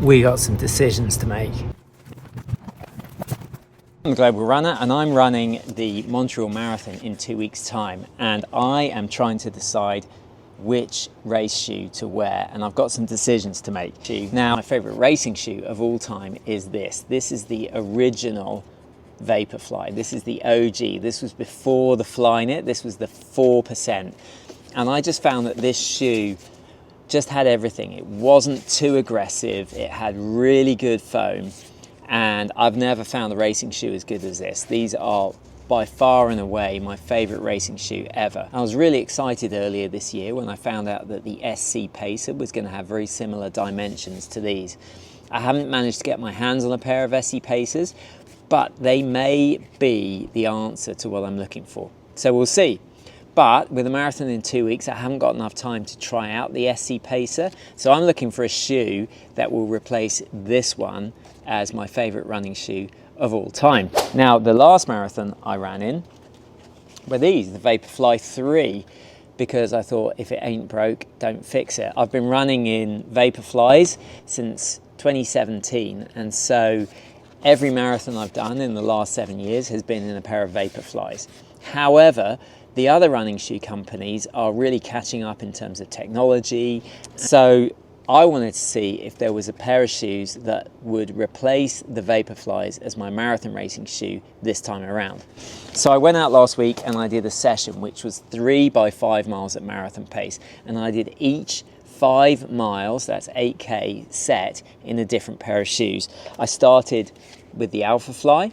we got some decisions to make. I'm a global runner and I'm running the Montreal Marathon in 2 weeks' time, and I am trying to decide which race shoe to wear, and I've got some decisions to make. Now, my favourite racing shoe of all time is this. This is the original Vaporfly. This is the OG. This was before the Flyknit. This was the 4%. And I just found that this shoe just had everything. It wasn't too aggressive. It had really good foam. And I've never found a racing shoe as good as this. These are by far and away my favourite racing shoe ever. I was really excited earlier this year when I found out that the SC Pacer was going to have very similar dimensions to these. I haven't managed to get my hands on a pair of SC Pacers, but they may be the answer to what I'm looking for. So we'll see. But with a marathon in 2 weeks, I haven't got enough time to try out the SC Pacer. So I'm looking for a shoe that will replace this one as my favourite running shoe of all time. Now, the last marathon I ran in were these, the Vaporfly 3, because I thought if it ain't broke, don't fix it. I've been running in Vaporflies since 2017, and so every marathon I've done in the last 7 years has been in a pair of Vaporflies. However, the other running shoe companies are really catching up in terms of technology. So I wanted to see if there was a pair of shoes that would replace the Vaporflies as my marathon racing shoe this time around. So I went out last week and I did a session which was 3 by 5 miles at marathon pace, and I did each 5 miles, that's 8k, set in a different pair of shoes. I started with the Alphafly,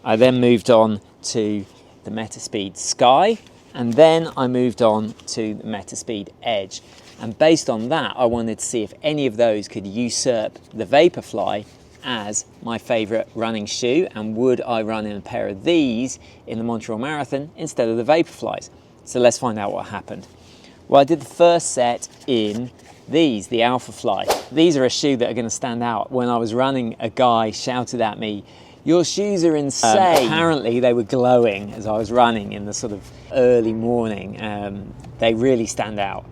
I then moved on to the Metaspeed Sky, and then I moved on to the Metaspeed Edge. And based on that, I wanted to see if any of those could usurp the Vaporfly as my favourite running shoe, and would I run in a pair of these in the Montreal Marathon instead of the Vaporflies. So let's find out what happened. Well, I did the first set in these, the Alphafly. These are a shoe that are going to stand out. When I was running, a guy shouted at me, "Your shoes are insane." Apparently they were glowing as I was running in the sort of early morning. They really stand out.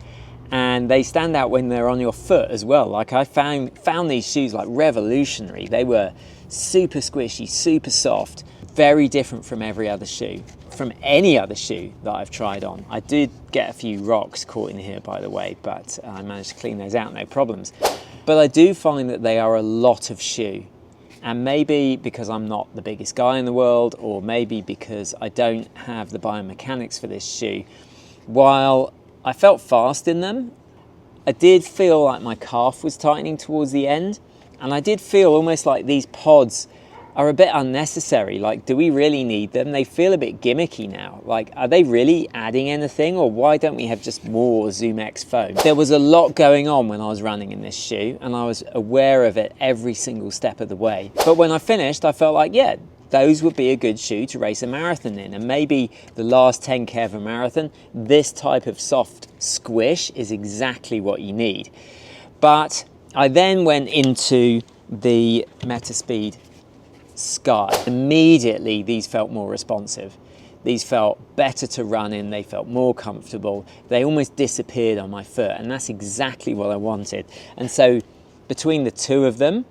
And they stand out when they're on your foot as well. Like, I found these shoes like revolutionary. They were super squishy, super soft, very different from every other shoe, from any other shoe that I've tried on. I did get a few rocks caught in here, by the way, but I managed to clean those out, no problems. But I do find that they are a lot of shoe. And maybe because I'm not the biggest guy in the world, or maybe because I don't have the biomechanics for this shoe, while I felt fast in them, I did feel like my calf was tightening towards the end, and I did feel almost like these pods are a bit unnecessary. Like, do we really need them? They feel a bit gimmicky now. Like, are they really adding anything, or why don't we have just more Zoom X foam? There was a lot going on when I was running in this shoe, and I was aware of it every single step of the way. But when I finished, I felt like, yeah, those would be a good shoe to race a marathon in. And maybe the last 10k of a marathon, this type of soft squish is exactly what you need. But I then went into the Metaspeed Sky. Immediately, these felt more responsive. These felt better to run in, they felt more comfortable. They almost disappeared on my foot, and that's exactly what I wanted. And so between the two of them,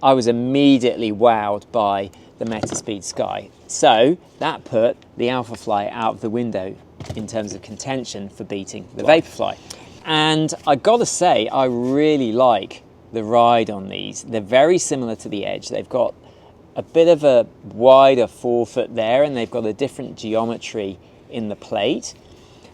I was immediately wowed by the Metaspeed Sky. So that put the Alphafly out of the window in terms of contention for beating the Vaporfly. And I gotta say, I really like the ride on these. They're very similar to the Edge. They've got a bit of a wider forefoot there, and they've got a different geometry in the plate.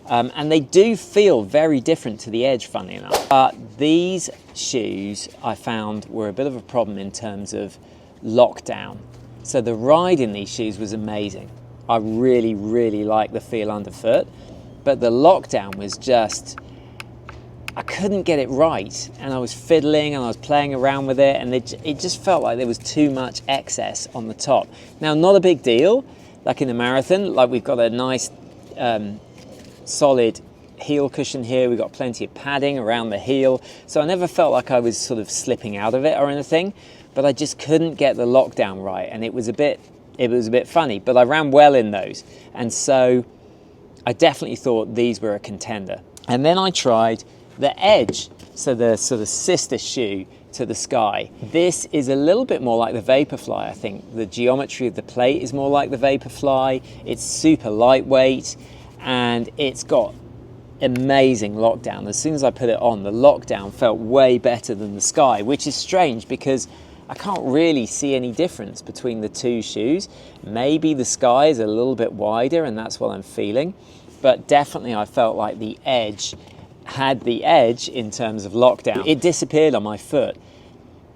And they do feel very different to the Edge, funny enough. But these shoes I found were a bit of a problem in terms of lockdown. So the ride in these shoes was amazing. I really, really liked the feel underfoot, but the lockdown was just, I couldn't get it right, and I was fiddling and I was playing around with it, and it just felt like there was too much excess on the top. Now, not a big deal, like in the marathon, like we've got a nice solid heel cushion here, we've got plenty of padding around the heel, so I never felt like I was sort of slipping out of it or anything, but I just couldn't get the lockdown right, and it was a bit funny, but I ran well in those, and so I definitely thought these were a contender. And then I tried the Edge, so the sort of sister shoe to the Sky. This is a little bit more like the Vaporfly, I think. The geometry of the plate is more like the Vaporfly. It's super lightweight and it's got amazing lockdown. As soon as I put it on, the lockdown felt way better than the Sky, which is strange because I can't really see any difference between the two shoes. Maybe the Sky is a little bit wider and that's what I'm feeling, but definitely I felt like the Edge had the edge in terms of lockdown. It disappeared on my foot.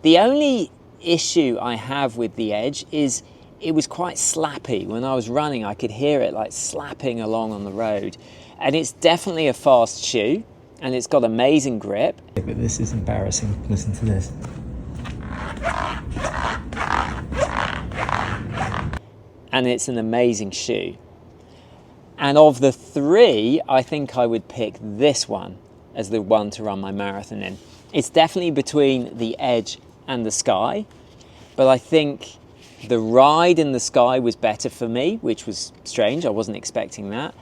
The only issue I have with the Edge is it was quite slappy. When I was running, I could hear it like slapping along on the road. And it's definitely a fast shoe and it's got amazing grip. But this is embarrassing. Listen to this. And it's an amazing shoe. And of the three, I think I would pick this one as the one to run my marathon in. It's definitely between the Edge and the Sky, but I think the ride in the Sky was better for me, which was strange. I wasn't expecting that,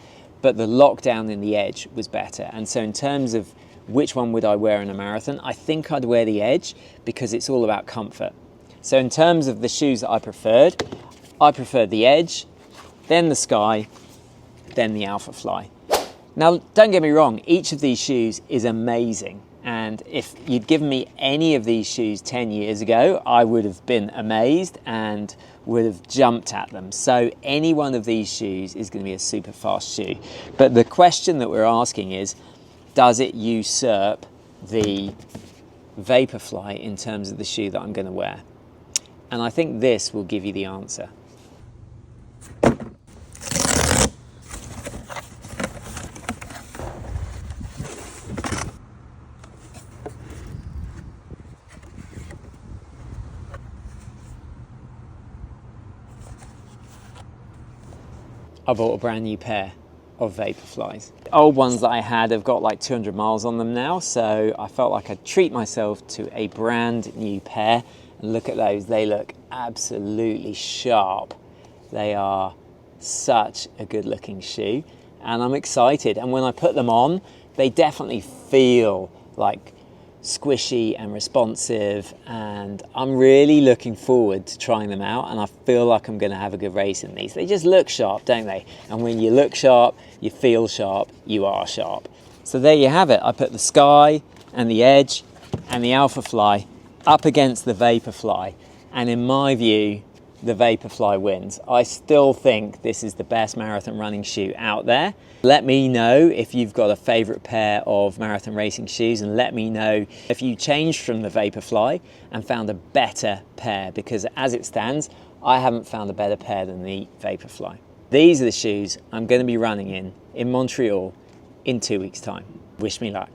but the lockdown in the Edge was better. And so in terms of which one would I wear in a marathon, I think I'd wear the Edge because it's all about comfort. So in terms of the shoes that I preferred the Edge, then the Sky, then the Alphafly. Now, don't get me wrong, each of these shoes is amazing. And if you'd given me any of these shoes 10 years ago, I would have been amazed and would have jumped at them. So any one of these shoes is going to be a super fast shoe. But the question that we're asking is, does it usurp the Vaporfly in terms of the shoe that I'm going to wear? And I think this will give you the answer. I bought a brand new pair of Vaporflies. The old ones that I had have got like 200 miles on them now, so I felt like I'd treat myself to a brand new pair. And look at those, they look absolutely sharp. They are such a good looking shoe and I'm excited. And when I put them on, they definitely feel like squishy and responsive, and I'm really looking forward to trying them out, and I feel like I'm going to have a good race in these. They just look sharp, don't they? And when you look sharp, you feel sharp, you are sharp. So there you have it. I put the Sky and the Edge and the Alphafly up against the Vaporfly, and in my view, the Vaporfly wins. I still think this is the best marathon running shoe out there. Let me know if you've got a favorite pair of marathon racing shoes, and let me know if you changed from the Vaporfly and found a better pair, because as it stands, I haven't found a better pair than the Vaporfly. These are the shoes I'm going to be running in Montreal in 2 weeks' time. Wish me luck.